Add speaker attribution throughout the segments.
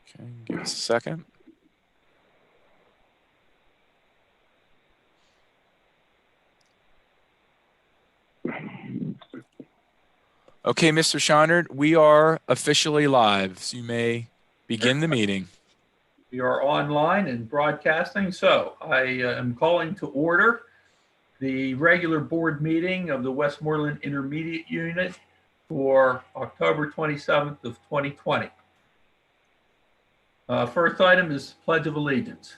Speaker 1: Okay, give us a second. Okay, Mr. Scheinert, we are officially live, so you may begin the meeting.
Speaker 2: We are online and broadcasting, so I am calling to order the regular board meeting of the Westmoreland Intermediate Unit for October 27th of 2020. First item is Pledge of Allegiance.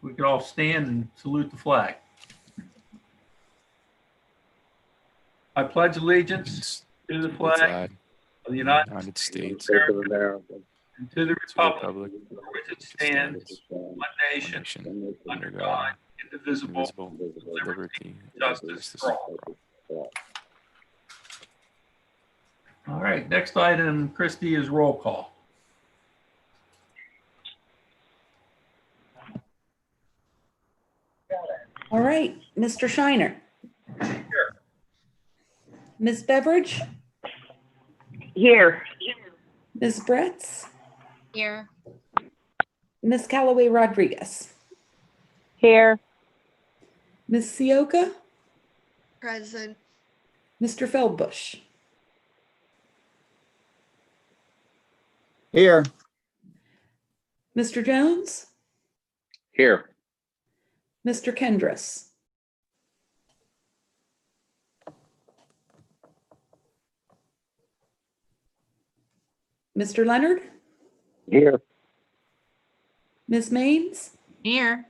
Speaker 2: We can all stand and salute the flag. I pledge allegiance to the flag of the United States of America and to the republic for which it stands, one nation, under God, indivisible, with liberty and justice for all. All right, next item, Christy, is roll call.
Speaker 3: All right, Mr. Scheinert.
Speaker 2: Here.
Speaker 3: Ms. Beveridge?
Speaker 4: Here.
Speaker 3: Ms. Bretz?
Speaker 5: Here.
Speaker 3: Ms. Callaway Rodriguez?
Speaker 4: Here.
Speaker 3: Ms. Sioka?
Speaker 5: Present.
Speaker 3: Mr. Feldbush?
Speaker 6: Here.
Speaker 3: Mr. Jones?
Speaker 6: Here.
Speaker 3: Mr. Kendris? Mr. Leonard?
Speaker 6: Here.
Speaker 3: Ms. Maines?
Speaker 5: Here.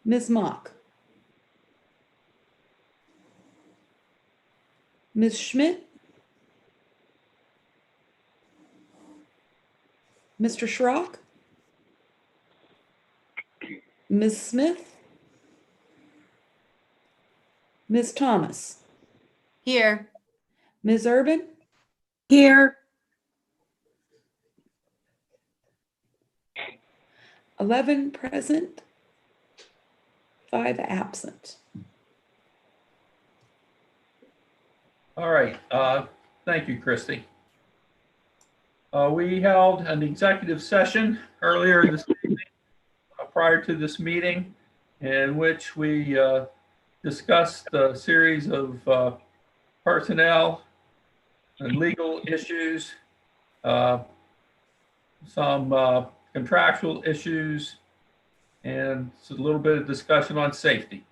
Speaker 3: Ms. Mock? Ms. Schmidt? Mr. Schrock? Ms. Smith? Ms. Thomas?
Speaker 5: Here.
Speaker 3: Ms. Urban?
Speaker 4: Here.
Speaker 3: 11 present, 5 absent.
Speaker 2: All right, thank you, Christy. We held an executive session earlier this evening, prior to this meeting, in which we discussed a series of personnel and legal issues, some contractual issues, and a little bit of discussion on safety.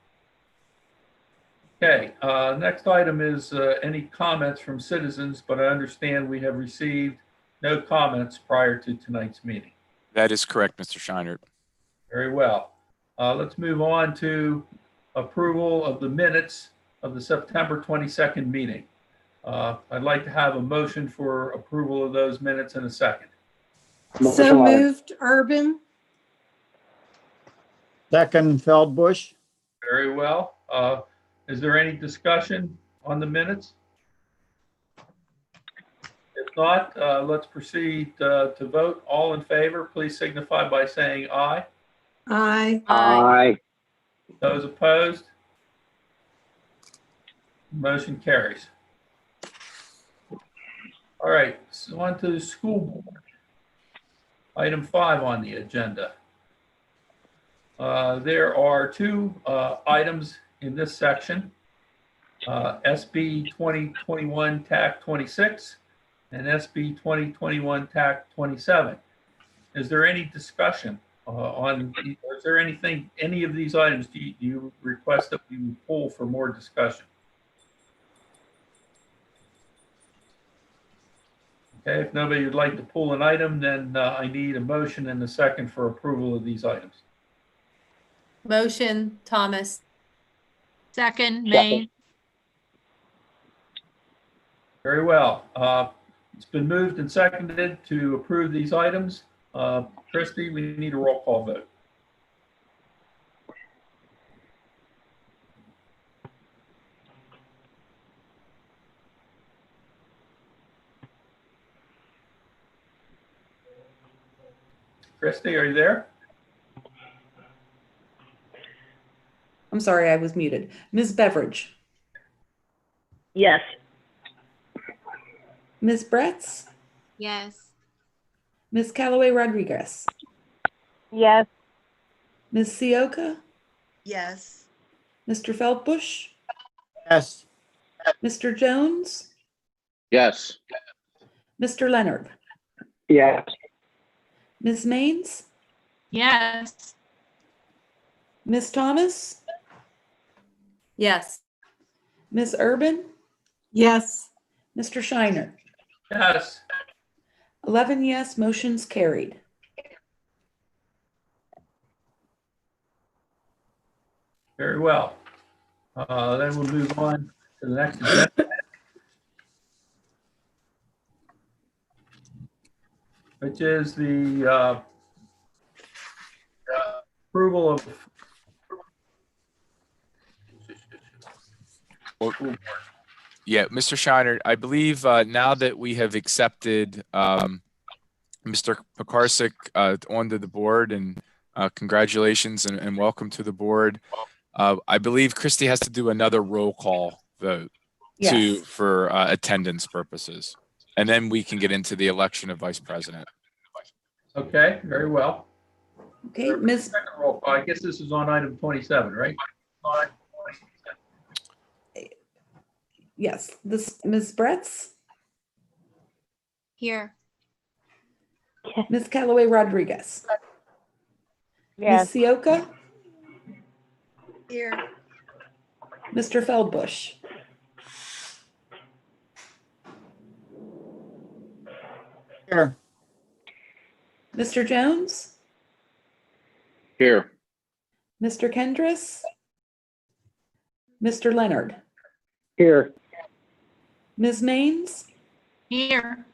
Speaker 2: Okay, next item is any comments from citizens, but I understand we have received no comments prior to tonight's meeting.
Speaker 1: That is correct, Mr. Scheinert.
Speaker 2: Very well. Let's move on to approval of the minutes of the September 22nd meeting. I'd like to have a motion for approval of those minutes in a second.
Speaker 4: So moved, Urban.
Speaker 6: Second, Feldbush.
Speaker 2: Very well. Is there any discussion on the minutes? If not, let's proceed to vote. All in favor, please signify by saying aye.
Speaker 4: Aye.
Speaker 6: Aye.
Speaker 2: Those opposed? Motion carries. All right, so on to the school board. Item 5 on the agenda. There are 2 items in this section, SB 2021 TAC 26 and SB 2021 TAC 27. Is there any discussion on, or is there anything, any of these items do you request that we pull for more discussion? Okay, if nobody would like to pull an item, then I need a motion and a second for approval of these items.
Speaker 5: Motion, Thomas. Second, May.
Speaker 2: Very well. It's been moved and seconded to approve these items. Christy, we need a roll call vote. Christy, are you there?
Speaker 3: I'm sorry, I was muted. Ms. Beveridge?
Speaker 4: Yes.
Speaker 3: Ms. Bretz?
Speaker 5: Yes.
Speaker 3: Ms. Callaway Rodriguez,
Speaker 7: Yes.
Speaker 3: Ms. Sioka,
Speaker 5: Yes.
Speaker 3: Mr. Feldbush,
Speaker 6: Yes.
Speaker 3: Mr. Jones,
Speaker 6: Yes.
Speaker 3: Mr. Leonard,
Speaker 6: Yes.
Speaker 3: Ms. Maines,
Speaker 5: Yes.
Speaker 3: Ms. Thomas,
Speaker 5: Yes.
Speaker 3: Ms. Urban,
Speaker 4: Yes.
Speaker 3: Mr. Shiner.
Speaker 2: Yes.
Speaker 3: 11 yes, motion's carried.
Speaker 2: Very well. Then we'll move on to the next agenda, which is the approval of
Speaker 1: Yeah, Mr. Shiner, I believe now that we have accepted Mr. Pekarsik onto the board, and congratulations and welcome to the board. I believe Christy has to do another roll call vote
Speaker 3: Yes.
Speaker 1: for attendance purposes, and then we can get into the election of vice president.
Speaker 2: Okay, very well.
Speaker 3: Okay, Ms.
Speaker 2: Second roll call. I guess this is on item 27, right?
Speaker 3: Yes, Ms. Bretz,
Speaker 5: Here.
Speaker 3: Ms. Callaway Rodriguez,
Speaker 7: Yes.
Speaker 3: Ms. Sioka,
Speaker 5: Here.
Speaker 3: Mr. Feldbush,
Speaker 6: Here.
Speaker 3: Mr. Jones,
Speaker 6: Here.
Speaker 3: Mr. Kendris, Mr. Leonard,
Speaker 6: Here.
Speaker 3: Ms. Maines,
Speaker 5: Here.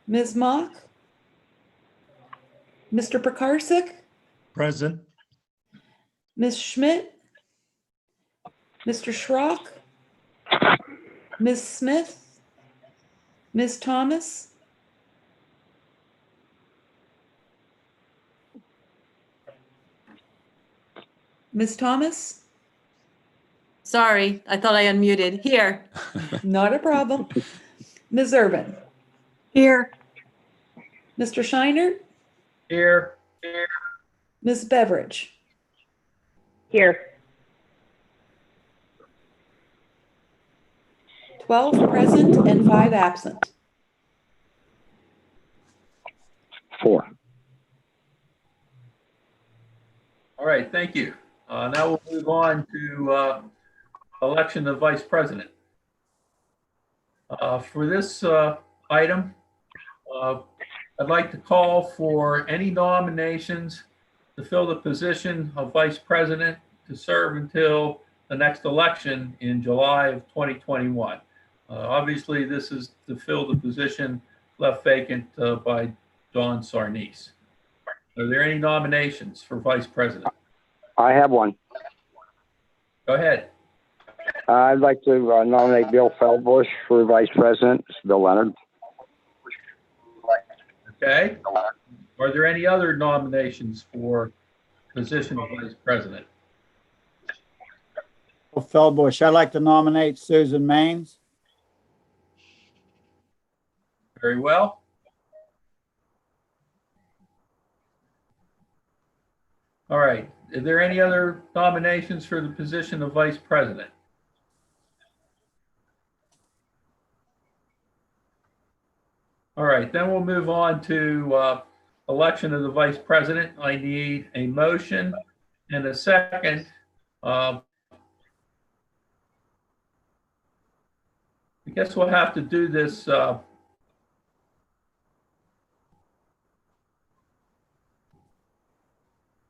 Speaker 3: Ms. Mock, Mr. Pekarsik,
Speaker 8: Present.
Speaker 3: Ms. Schmidt, Mr. Schrock, Ms. Smith, Ms. Thomas, Ms. Thomas,
Speaker 5: Sorry, I thought I unmuted. Here.
Speaker 3: not a problem, Ms. Urban,
Speaker 4: Here.
Speaker 3: Mr. Shiner,
Speaker 2: Here.
Speaker 3: Ms. Beveridge,
Speaker 7: Here.
Speaker 3: 12 present and 5 absent.
Speaker 6: 4.
Speaker 2: All right, thank you. Now we'll move on to election of vice president. For this item, I'd like to call for any nominations to fill the position of vice president to serve until the next election in July of 2021. Obviously, this is to fill the position left vacant by Dawn Sarnes. Are there any nominations for vice president?
Speaker 6: I have one.
Speaker 2: Go ahead.
Speaker 6: I'd like to nominate Bill Feldbush for vice president. It's Bill Leonard.
Speaker 2: Okay. Are there any other nominations for position of vice president?
Speaker 9: Feldbush. I'd like to nominate Susan Maines.
Speaker 2: Very well. All right. Are there any other nominations for the position of vice president? All right, then we'll move on to election of the vice president. I need a motion and a second. I guess we'll have to do this.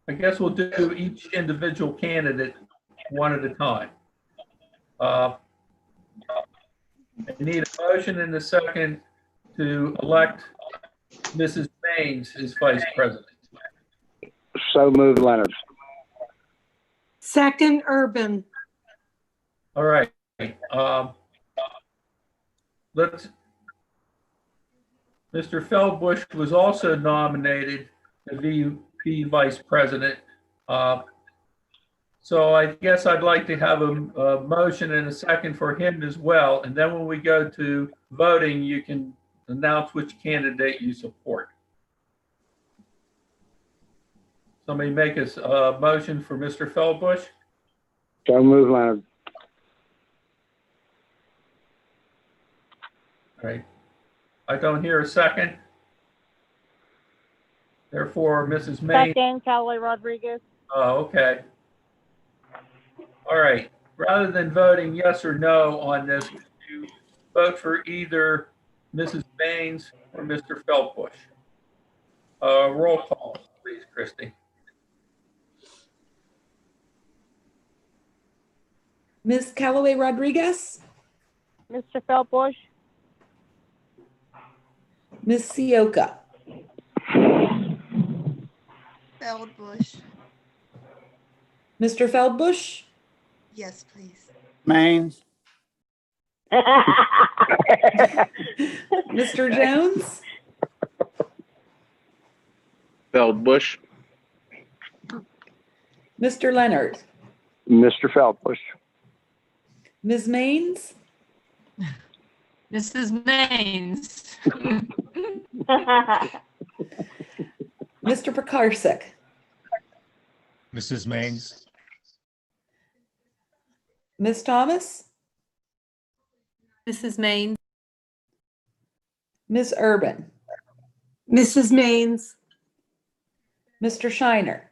Speaker 2: I guess we'll do each individual candidate one at a time. I need a motion and a second to elect Mrs. Maines as vice president.
Speaker 6: So moved, Leonard.
Speaker 4: Second, Urban.
Speaker 2: All right. Mr. Feldbush was also nominated to be vice president. So I guess I'd like to have a motion and a second for him as well. And then when we go to voting, you can announce which candidate you support. Somebody make a motion for Mr. Feldbush?
Speaker 6: So move, Leonard.
Speaker 2: All right. I don't hear a second. Therefore, Mrs. May.
Speaker 7: Second, Callaway Rodriguez.
Speaker 2: Oh, okay. All right. Rather than voting yes or no on this, could you vote for either Mrs. Baines or Mr. Feldbush? Roll call, please, Christie.
Speaker 3: Ms. Callaway Rodriguez,
Speaker 7: Mr. Feldbush.
Speaker 3: Ms. Sioka,
Speaker 8: Feldbush.
Speaker 3: Mr. Feldbush,
Speaker 8: Yes, please.
Speaker 9: Maines,
Speaker 3: Mr. Jones,
Speaker 10: Feldbush.
Speaker 3: Mr. Leonard,
Speaker 6: Mr. Feldbush.
Speaker 3: Ms. Maines,
Speaker 5: Mrs. Maines.
Speaker 3: Mr. Pekarsik,
Speaker 11: Mrs. Maines,
Speaker 3: Ms. Thomas,
Speaker 5: Mrs. Maines.
Speaker 3: Ms. Urban,
Speaker 4: Mrs. Maines,
Speaker 3: Mr. Shiner,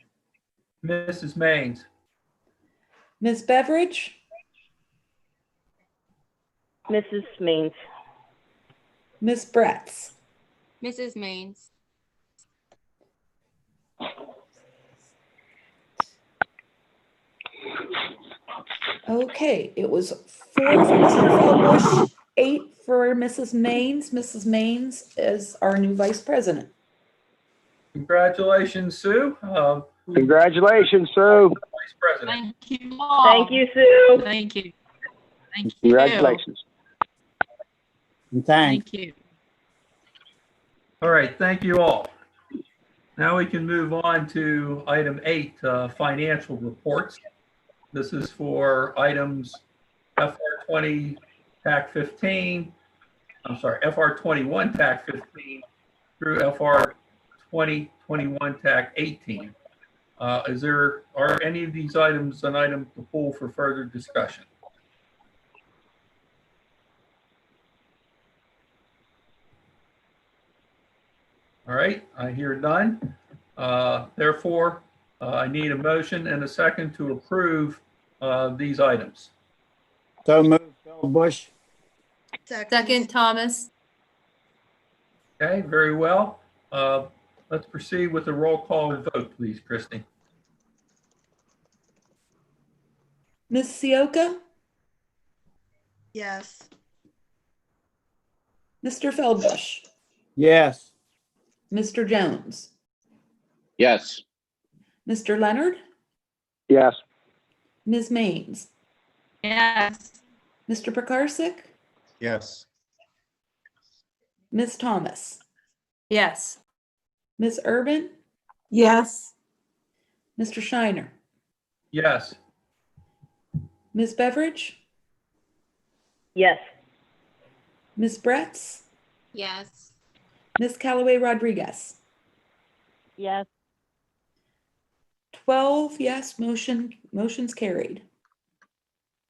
Speaker 2: Mrs. Maines.
Speaker 3: Ms. Beveridge,
Speaker 7: Mrs. Maines.
Speaker 3: Ms. Bretz.
Speaker 8: Mrs. Maines.
Speaker 3: Okay, it was 4 for Mr. Feldbush, 8 for Mrs. Maines. Mrs. Maines is our new vice president.
Speaker 2: Congratulations, Sue.
Speaker 6: Congratulations, Sue.
Speaker 2: Vice President.
Speaker 5: Thank you all.
Speaker 7: Thank you, Sue.
Speaker 5: Thank you. Thank you.
Speaker 6: Congratulations.
Speaker 9: and thanks.
Speaker 5: Thank you.
Speaker 2: All right, thank you all. Now we can move on to item 8, financial reports. This is for items FR20 TAC 15, I'm sorry, FR21 TAC 15 through FR2021 TAC 18. Are any of these items an item to pull for further discussion? All right, I hear none. Therefore, I need a motion and a second to approve these items.
Speaker 9: So move, Feldbush.
Speaker 5: Second, Thomas.
Speaker 2: Okay, very well. Let's proceed with the roll call vote, please, Christie.
Speaker 3: Ms. Sioka,
Speaker 8: Yes.
Speaker 3: Mr. Feldbush,
Speaker 9: Yes.
Speaker 3: Mr. Jones,
Speaker 10: Yes.
Speaker 3: Mr. Leonard,
Speaker 6: Yes.
Speaker 3: Ms. Maines,
Speaker 5: Yes.
Speaker 3: Mr. Pekarsik,
Speaker 11: yes.
Speaker 3: Ms. Thomas,
Speaker 5: Yes.
Speaker 3: Ms. Urban,
Speaker 4: yes.
Speaker 3: Mr. Shiner,
Speaker 2: Yes.
Speaker 3: Ms. Beveridge,
Speaker 7: Yes.
Speaker 3: Ms. Bretz,
Speaker 8: Yes.
Speaker 3: Ms. Callaway Rodriguez.
Speaker 7: Yes.
Speaker 3: 12 yes, motion's carried.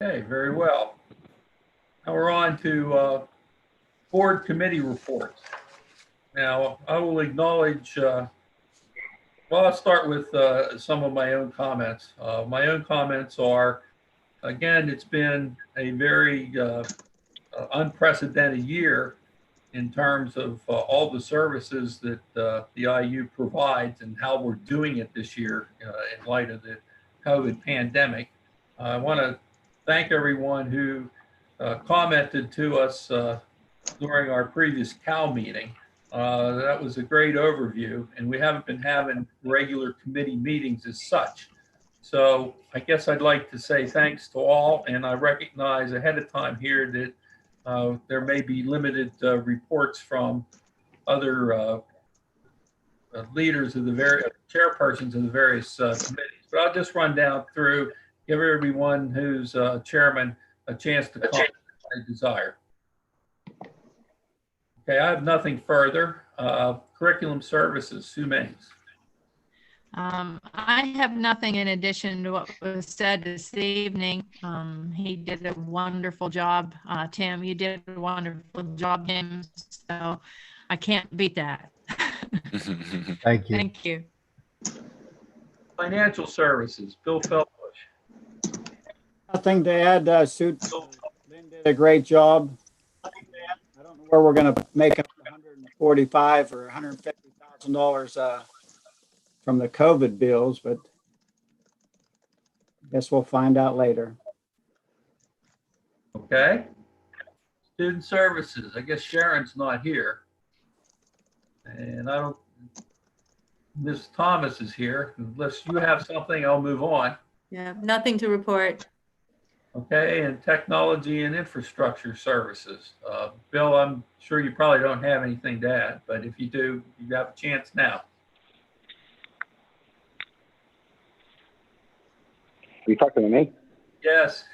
Speaker 2: Okay, very well. Now we're on to board committee reports. Now, I will acknowledge, well, I'll start with some of my own comments. My own comments are, again, it's been a very unprecedented year in terms of all the services that the IU provides and how we're doing it this year in light of the COVID pandemic. I want to thank everyone who commented to us during our previous CAL meeting. That was a great overview, and we haven't been having regular committee meetings as such. So I guess I'd like to say thanks to all, and I recognize ahead of time here that there may be limited reports from other leaders of the various chairpersons of the various committees. But I'll just run down through, give everyone who's chairman a chance to comment if they desire. Okay, I have nothing further. Curriculum services, Sue Maines.
Speaker 5: I have nothing in addition to what was said this evening. He did a wonderful job. Tim, you did a wonderful job, Tim. So I can't beat that.
Speaker 11: Thank you.
Speaker 5: Thank you.
Speaker 2: Financial Services, Bill Feldbush.
Speaker 9: Nothing to add, Sue. Lynn did a great job. I don't know where we're gonna make up $145 or $150,000 from the COVID bills, but guess we'll find out later.
Speaker 2: Okay. Student Services, I guess Sharon's not here. And I don't, Ms. Thomas is here. Unless you have something, I'll move on.
Speaker 5: Yeah, nothing to report.
Speaker 2: Okay, and Technology and Infrastructure Services. Bill, I'm sure you probably don't have anything to add, but if you do, you have a chance now.
Speaker 6: You talking to me?
Speaker 2: Yes,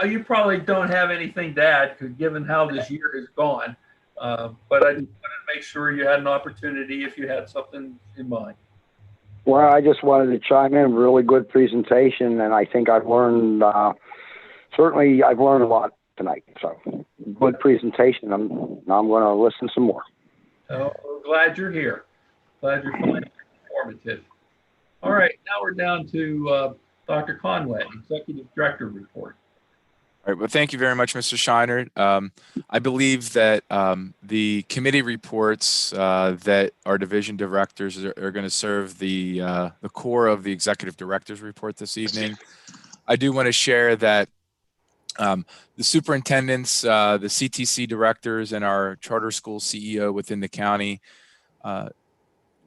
Speaker 2: you probably don't have anything to add, given how this year has gone. But I just wanted to make sure you had an opportunity if you had something in mind.
Speaker 6: Well, I just wanted to chime in. Really good presentation, and I think I've learned, certainly I've learned a lot tonight. So good presentation. Now I'm going to listen some more.
Speaker 2: So we're glad you're here. Glad you're finding it informative. All right, now we're down to Dr. Conway, Executive Director report.
Speaker 1: All right. Well, thank you very much, Mr. Shiner. I believe that the committee reports that our division directors are going to serve the core of the executive director's report this evening. I do want to share that the superintendents, the CTC directors, and our charter school CEO within the county,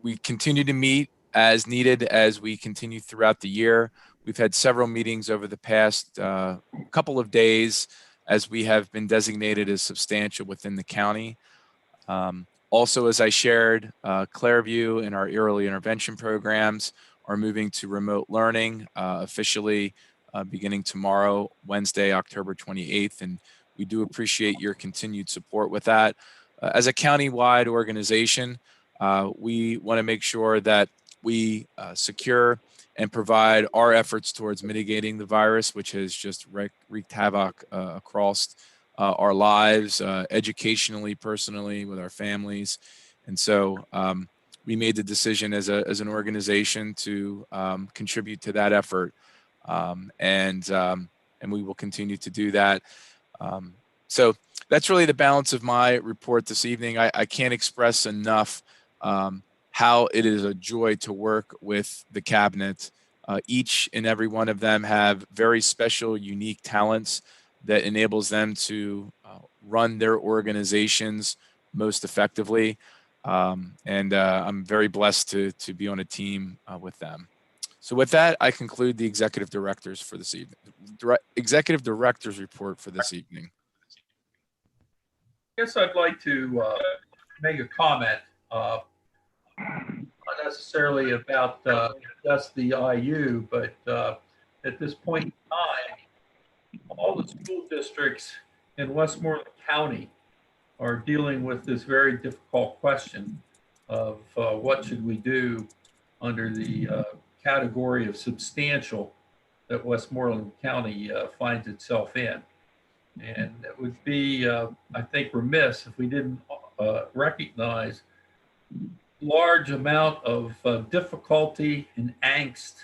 Speaker 1: we continue to meet as needed as we continue throughout the year. We've had several meetings over the past couple of days as we have been designated as substantial within the county. Also, as I shared, Clairview and our early intervention programs are moving to remote learning officially beginning tomorrow, Wednesday, October 28th. And we do appreciate your continued support with that. As a county-wide organization, we want to make sure that we secure and provide our efforts towards mitigating the virus, which has just wreaked havoc across our lives, educationally, personally, with our families. And so we made the decision as an organization to contribute to that effort. And we will continue to do that. So that's really the balance of my report this evening. I can't express enough how it is a joy to work with the cabinet. Each and every one of them have very special, unique talents that enables them to run their organizations most effectively. And I'm very blessed to be on a team with them. So with that, I conclude the executive directors for this evening. Executive directors report for this evening.
Speaker 2: I guess I'd like to make a comment. Not necessarily about just the IU, but at this point in time, all the school districts in Westmoreland County are dealing with this very difficult question of what should we do under the category of substantial that Westmoreland County finds itself in. And it would be, I think, remiss if we didn't recognize large amount of difficulty and angst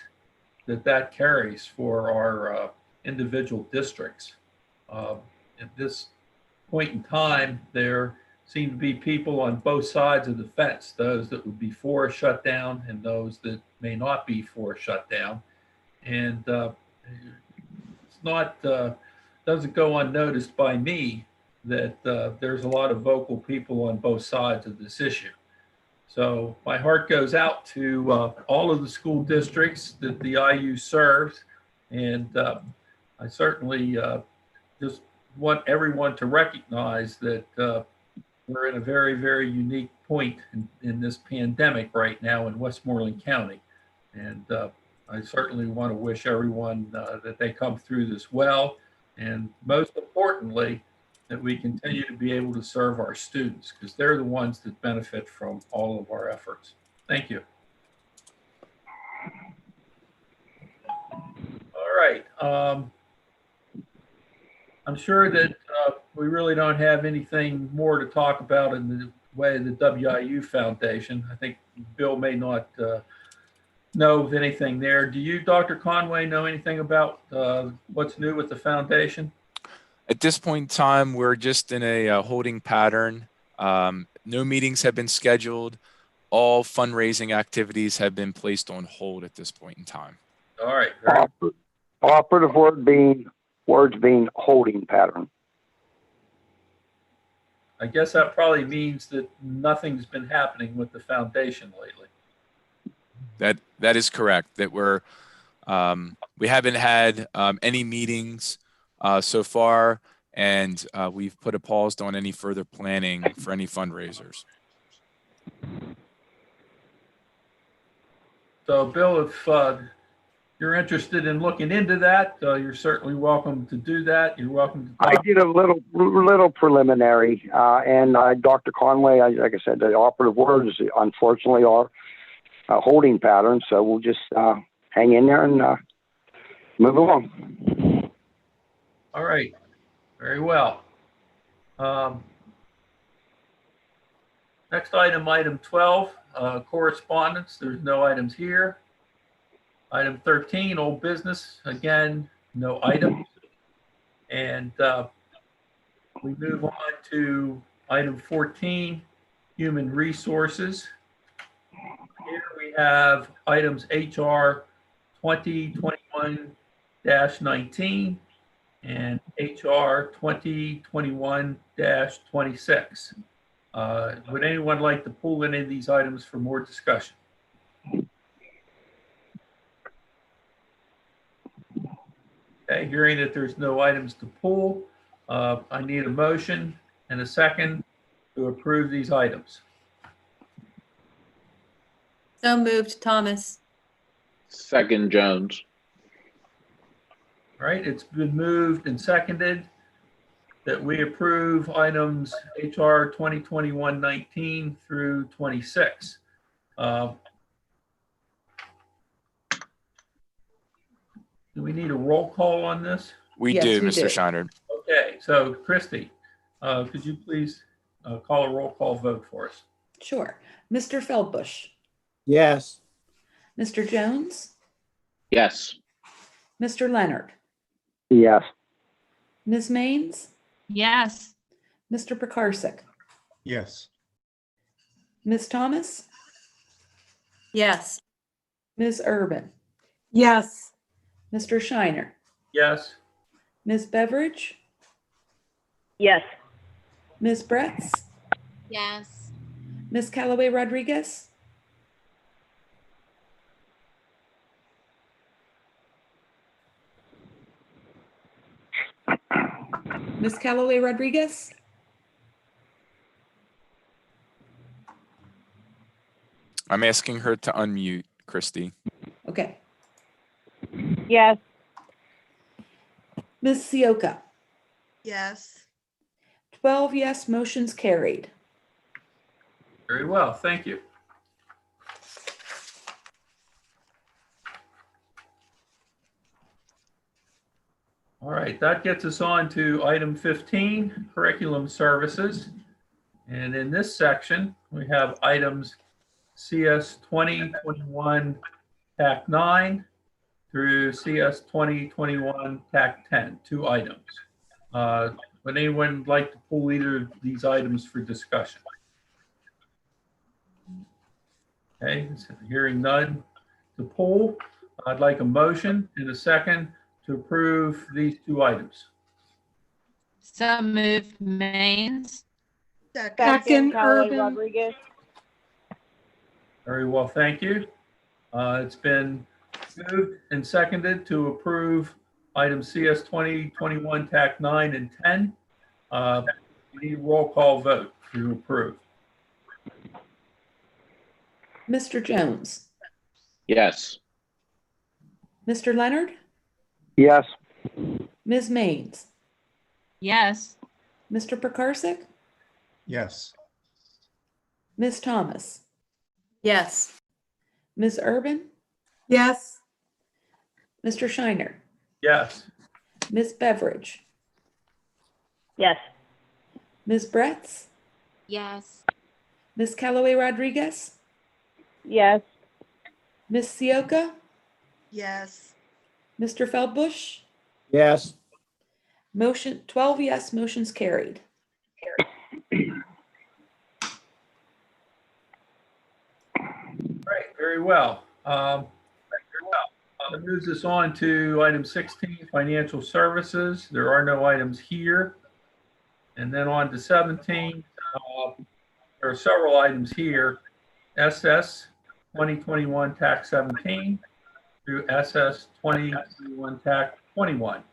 Speaker 2: that carries for our individual districts. At this point in time, there seem to be people on both sides of the fence, those that would be for a shutdown and those that may not be for a shutdown. And it's not, doesn't go unnoticed by me that there's a lot of vocal people on both sides of this issue. So my heart goes out to all of the school districts that the IU serves. And I certainly just want everyone to recognize that we're in a very, very unique point in this pandemic right now in Westmoreland County. And I certainly want to wish everyone that they come through this well. And most importantly, that we continue to be able to serve our students, because they're the ones that benefit from all of our efforts. Thank you. right. I'm sure that we really don't have anything more to talk about in the way of the WIU Foundation. I think Bill may not know of anything there. Do you, Dr. Conway, know anything about what's new with the foundation?
Speaker 1: At this point in time, we're just in a holding pattern. No meetings have been scheduled. All fundraising activities have been placed on hold at this point in time.
Speaker 2: All right. Very
Speaker 6: Operative words being holding pattern.
Speaker 2: I guess that probably means that nothing's been happening with the foundation lately.
Speaker 1: That is correct. That we haven't had any meetings so far, and we've put a pause on any further planning for any fundraisers.
Speaker 2: So, Bill, if you're interested in looking into that, you're certainly welcome to do that. You're welcome to
Speaker 6: I did a little preliminary, and Dr. Conway, like I said, the operative words unfortunately are a holding pattern. So we'll just hang in there and move along.
Speaker 2: All right. Very well. Next item, item 12, correspondence. There's no items here. Item 13, old business. Again, no items. And we move on to item 14, human resources. Here we have items HR 2021-19 and HR 2021-26. Would anyone like to pull any of these items for more discussion? Okay, hearing that there's no items to pull, I need a motion and a second to approve these items.
Speaker 12: So moved, Thomas.
Speaker 10: Second, Jones.
Speaker 2: All right, it's been moved and seconded that we approve items HR 2021-19 through 26. Do we need a roll call on this?
Speaker 1: We
Speaker 3: Yes,
Speaker 1: do,
Speaker 3: we
Speaker 1: Mr.
Speaker 3: do.
Speaker 1: Shiner.
Speaker 2: Okay, so Christy, could you please call a roll call vote for us?
Speaker 3: Sure. Mr. Feldbush,
Speaker 9: Yes.
Speaker 3: Mr. Jones,
Speaker 10: Yes.
Speaker 3: Mr. Leonard,
Speaker 6: Yes.
Speaker 3: Ms. Maines,
Speaker 5: Yes.
Speaker 3: Mr. Pekarsik,
Speaker 11: Yes.
Speaker 3: Ms. Thomas,
Speaker 12: Yes.
Speaker 3: Ms. Urban,
Speaker 4: Yes.
Speaker 3: Mr. Shiner,
Speaker 2: Yes.
Speaker 3: Ms. Beveridge,
Speaker 7: Yes.
Speaker 3: Ms. Bretz,
Speaker 8: Yes.
Speaker 3: Ms. Callaway Rodriguez, Ms. Callaway Rodriguez,
Speaker 1: I'm asking her to unmute, Christy.
Speaker 3: okay.
Speaker 7: Yes.
Speaker 3: Ms. Sioka,
Speaker 8: Yes.
Speaker 3: 12 yes, motion's carried.
Speaker 2: Very well, thank you. All right, that gets us on to item 15, curriculum services. And in this section, we have items CS 2021 TAC 9 through CS 2021 TAC 10, 2 items. Would anyone like to pull either of these items for discussion? Okay, hearing none to pull, I'd like a motion and a second to approve these 2 items.
Speaker 5: So moved, Maines.
Speaker 4: Second,
Speaker 7: Callaway
Speaker 4: Urban.
Speaker 7: Rodriguez.
Speaker 2: Very well, thank you. It's been moved and seconded to approve items CS 2021 TAC 9 and 10. We need a roll call vote to approve.
Speaker 3: Mr. Jones,
Speaker 10: Yes.
Speaker 3: Mr. Leonard,
Speaker 6: Yes.
Speaker 3: Ms. Maines,
Speaker 5: Yes.
Speaker 3: Mr. Pekarsik,
Speaker 11: Yes.
Speaker 3: Ms. Thomas,
Speaker 12: Yes.
Speaker 3: Ms. Urban,
Speaker 4: Yes.
Speaker 3: Mr. Shiner,
Speaker 2: Yes.
Speaker 3: Ms. Beveridge,
Speaker 7: Yes.
Speaker 3: Ms. Bretz,
Speaker 8: Yes.
Speaker 3: Ms. Callaway Rodriguez,
Speaker 7: Yes.
Speaker 3: Ms. Sioka,
Speaker 8: Yes.
Speaker 3: Mr. Feldbush.
Speaker 9: Yes.
Speaker 3: Motion, 12 yes, motion's carried.
Speaker 2: Right, very well. That moves us on to item 16, financial services. There are no items here. And then on to 17, there are several items here. SS 2021 TAC 17 through SS 2021 TAC 21.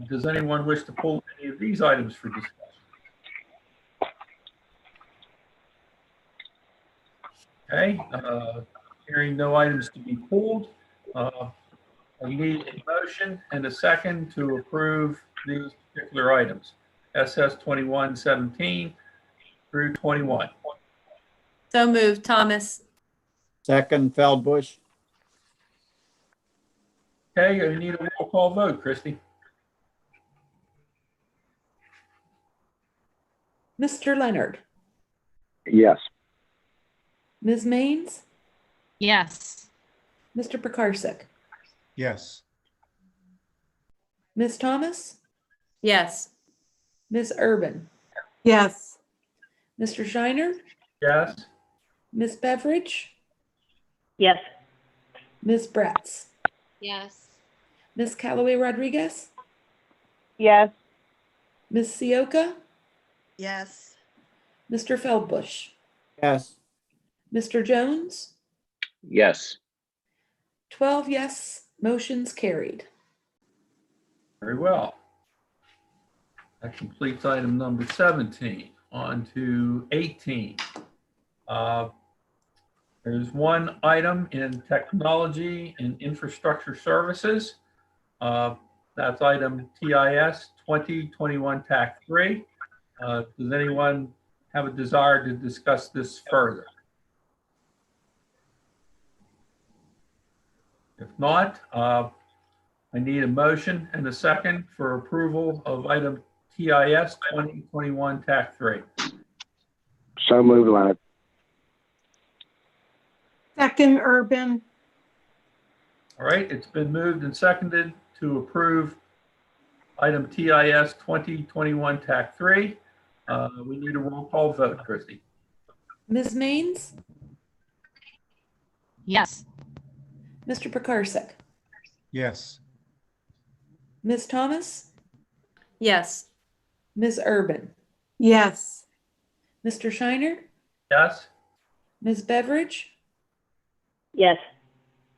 Speaker 2: Does anyone wish to pull any of these items for discussion? Okay, hearing no items to be pulled, I need a motion and a second to approve these particular items, SS 2117 through 21.
Speaker 12: So moved, Thomas.
Speaker 9: Second, Feldbush.
Speaker 2: Okay, I need a roll call vote, Christie.
Speaker 3: Mr. Leonard,
Speaker 6: Yes.
Speaker 3: Ms. Maines,
Speaker 5: Yes.
Speaker 3: Mr. Pekarsik,
Speaker 11: Yes.
Speaker 3: Ms. Thomas,
Speaker 12: Yes.
Speaker 3: Ms. Urban,
Speaker 4: Yes.
Speaker 3: Mr. Shiner,
Speaker 2: Yes.
Speaker 3: Ms. Beveridge,
Speaker 7: Yes.
Speaker 3: Ms. Bretz,
Speaker 8: Yes.
Speaker 3: Ms. Callaway Rodriguez,
Speaker 7: Yes.
Speaker 3: Ms. Sioka,
Speaker 8: Yes.
Speaker 3: Mr. Feldbush,
Speaker 9: Yes.
Speaker 3: Mr. Jones,
Speaker 10: Yes.
Speaker 3: 12 yes, motion's carried.
Speaker 2: Very well. That completes item number 17. On to 18. There's one item in technology and infrastructure services. That's item TIS 2021 TAC 3. Does anyone have a desire to discuss this further? If not, I need a motion and a second for approval of item TIS 2021 TAC 3.
Speaker 6: So moved, Leonard.
Speaker 4: Second, Urban.
Speaker 2: All right, it's been moved and seconded to approve item TIS 2021 TAC 3. We need a roll call vote, Christie.
Speaker 3: Ms. Maines,
Speaker 5: Yes.
Speaker 3: Mr. Pekarsik,
Speaker 11: Yes.
Speaker 3: Ms. Thomas,
Speaker 12: Yes.
Speaker 3: Ms. Urban,
Speaker 4: Yes.
Speaker 3: Mr. Shiner,
Speaker 2: Yes?
Speaker 3: Ms. Beveridge,
Speaker 7: Yes.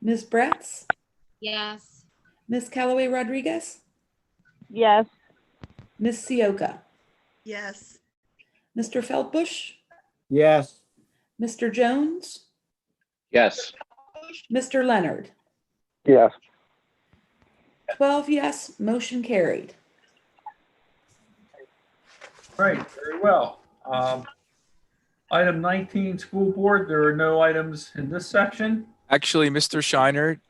Speaker 3: Ms. Bretz,
Speaker 8: Yes.
Speaker 3: Ms. Callaway Rodriguez,
Speaker 7: Yes.
Speaker 3: Ms. Sioka,
Speaker 8: Yes.
Speaker 3: Mr. Feldbush,
Speaker 9: Yes.
Speaker 3: Mr. Jones,
Speaker 10: Yes.
Speaker 3: Mr. Leonard,
Speaker 6: Yes.
Speaker 3: 12 yes, motion carried.
Speaker 2: All right, very well. Item 19, school board. There are no items in this section.
Speaker 1: Actually, Mr. Shiner,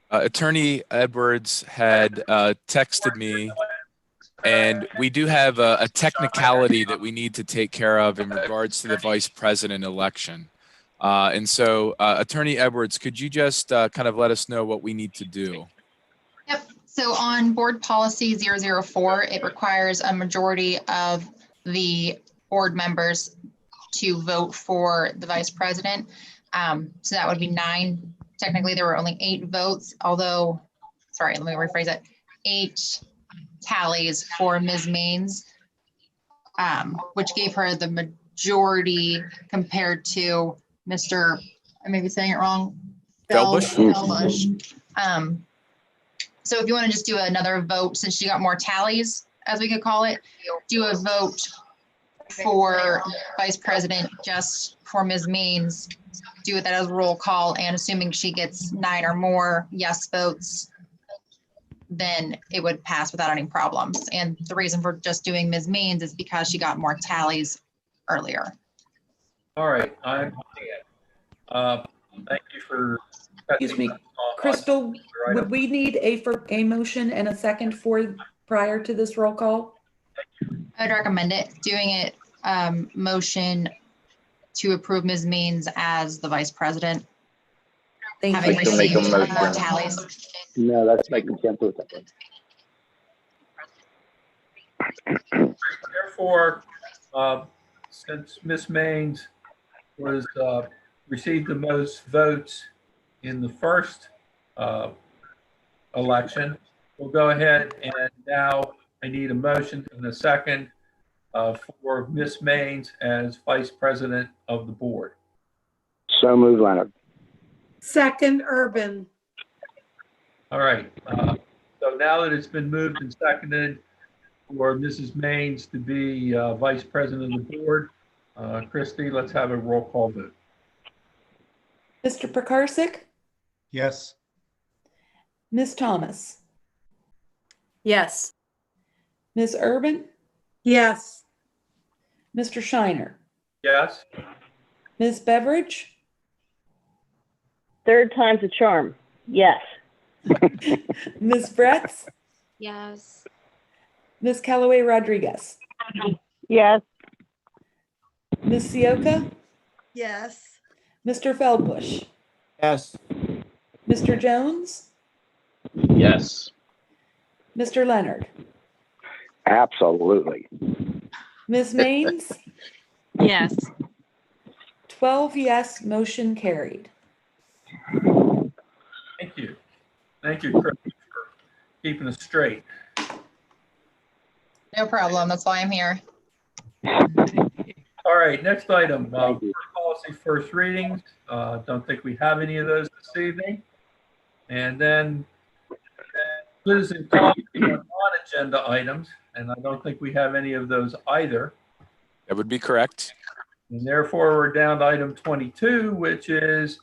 Speaker 1: Attorney Edwards had texted me, and we do have a technicality that we need to take care of in regards to the vice president election. And so, Attorney Edwards, could you just kind of let us know what we need to do?
Speaker 13: Yep. So on board policy 004, it requires a majority of the board members to vote for the vice president. So that would be 9. Technically, there were only 8 votes, although, sorry, let me rephrase it. 8 tallies for Ms. Maines, which gave her the majority compared to Mr., I may be saying it wrong.
Speaker 1: Feldbush?
Speaker 13: Feldbush. So if you want to just do another vote, since she got more tallies, as we could call it, do a vote for vice president just for Ms. Maines, do that as a roll call, and assuming she gets 9 or more yes votes, then it would pass without any problems. And the reason for just doing Ms. Maines is because she got more tallies earlier.
Speaker 2: All right, I understand. Thank you for
Speaker 3: Excuse me, Crystal, would we need a motion and a second prior to this roll call?
Speaker 13: I'd recommend it, doing it, motion to approve Ms. Means as the vice president,
Speaker 3: Thank
Speaker 13: having
Speaker 3: you.
Speaker 10: Like to make a
Speaker 13: received more
Speaker 10: motion.
Speaker 13: tallies.
Speaker 6: No, that's like we can't do it that way.
Speaker 2: Therefore, since Ms. Maines was, received the most votes in the first election, we'll go ahead and now I need a motion and a second for Ms. Maines as vice president of the board.
Speaker 6: So move, Leonard.
Speaker 4: Second, Urban.
Speaker 2: All right. So now that it's been moved and seconded for Mrs. Maines to be vice president of the board, Christie, let's have a roll call vote.
Speaker 3: Mr. Pekarsik,
Speaker 11: Yes.
Speaker 3: Ms. Thomas,
Speaker 12: Yes.
Speaker 3: Ms. Urban,
Speaker 4: Yes.
Speaker 3: Mr. Shiner,
Speaker 2: Yes?
Speaker 3: Ms. Beveridge,
Speaker 7: Third time's a charm. Yes.
Speaker 3: Ms. Bretz,
Speaker 8: Yes.
Speaker 3: Ms. Callaway Rodriguez,
Speaker 7: Yes.
Speaker 3: Ms. Sioka,
Speaker 8: Yes.
Speaker 3: Mr. Feldbush,
Speaker 9: Yes.
Speaker 3: Mr. Jones,
Speaker 10: Yes.
Speaker 3: Mr. Leonard,
Speaker 6: Absolutely.
Speaker 3: Ms. Maines,
Speaker 12: Yes.
Speaker 3: 12 yes, motion carried.
Speaker 2: Thank you. Thank you, Chris, for keeping us straight.
Speaker 13: No problem, that's why I'm here.
Speaker 2: All right, next item,
Speaker 6: Thank you.
Speaker 2: policy first readings. Don't think we have any of those this evening. And then citizen comments on non-agenda items, and I don't think we have any of those either.
Speaker 1: That would be correct.
Speaker 2: And therefore, we're down to item 22, which is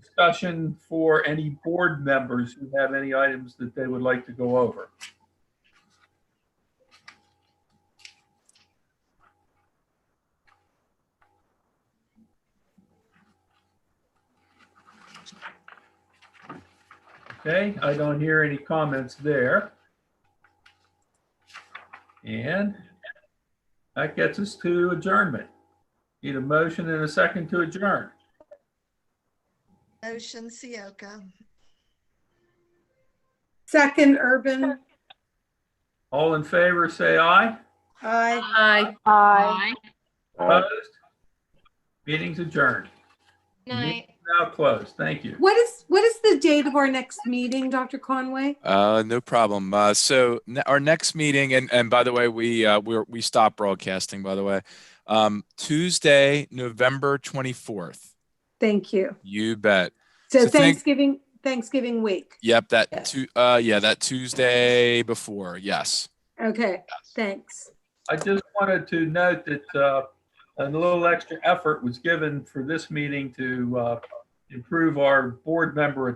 Speaker 2: discussion for any board members who have any items that they would like to go over. Okay, I don't hear any comments there. And that gets us to adjournment. Need a motion and a second to adjourn.
Speaker 8: Motion Sioka.
Speaker 4: Second, Urban.
Speaker 2: All in favor, say aye.
Speaker 4: Aye.
Speaker 12: Aye.
Speaker 7: Aye.
Speaker 2: Opposed? Meeting's adjourned.
Speaker 8: Night.
Speaker 2: Now closed. Thank you.
Speaker 4: What is the date of our next meeting, Dr. Conway?
Speaker 1: No problem. So our next meeting, and by the way, we stopped broadcasting, by the way. Tuesday, November 24th.
Speaker 4: Thank you.
Speaker 1: You bet.
Speaker 4: So
Speaker 1: So thank-
Speaker 4: Thanksgiving week.
Speaker 1: Yep, that
Speaker 3: Yes.
Speaker 1: that Tuesday before. Yes.
Speaker 4: Okay, thanks.
Speaker 2: I just wanted to note that a little extra effort was given for this meeting to improve our board member